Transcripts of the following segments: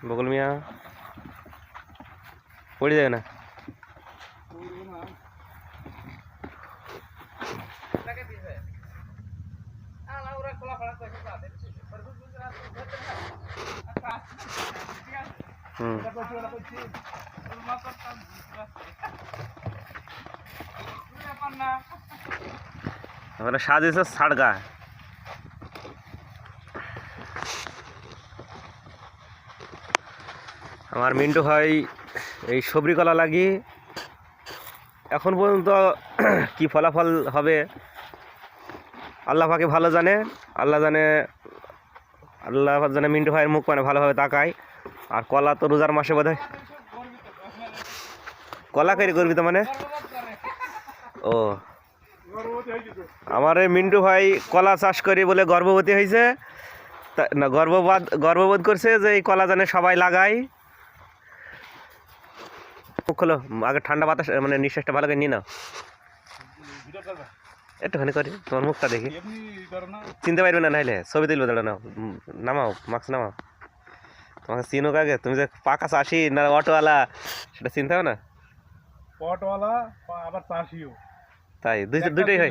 বকুল মিয়া পড়ে যাবে না। আমরা সাজিয়েছে ছাড়গা। আমার মিন্টু ভাই এই সবরি কলা লাগিয়ে এখন পর্যন্ত কি ফলাফল হবে আল্লাহ পাকে ভালো জানে। আল্লাহ জানে মিন্টু ভাইয়ের মুখ মানে ভালোভাবে তাকায়। আর কলা তো রোজার মাসে বোধ হয় কলা কেরি করবি তো মানে ও আমার এই মিন্টু ভাই কলা চাষ করি বলে গর্ভবতী হয়েছে না, গর্ভবোধ করছে যে এই কলা জানে সবাই লাগায়। মুখ খোলো, আগে ঠান্ডা বাতাস মানে নিঃশ্বাসটা ভালো করে নিয়ে নাও, একটুখানি করি তোমার মুখটা দেখি। চিনতে পারবে না, নাইলে ছবি তুলবে দাঁড়া। নাও নামাও, মাস্ক নামাও। তোমাকে চিনুক আগে, তুমি যে পাকা চাষি না অটোওয়ালা সেটা চিনতে হবে না। অটোওয়ালা আবার চাষিও তাই দুইটাই হয়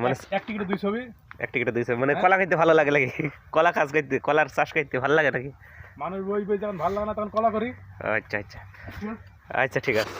মানে এক টিকিটে 2 ছবি, এক টিকিটে 2 ছবি। মানে কলা খাইতে ভালো লাগে নাকি? কলা কাজ খাইতে, কলার চাষ খাইতে ভালো লাগে নাকি? মানুষ বই যখন ভালো লাগে না তখন কলা করি। আচ্ছা আচ্ছা আচ্ছা, ঠিক আছে।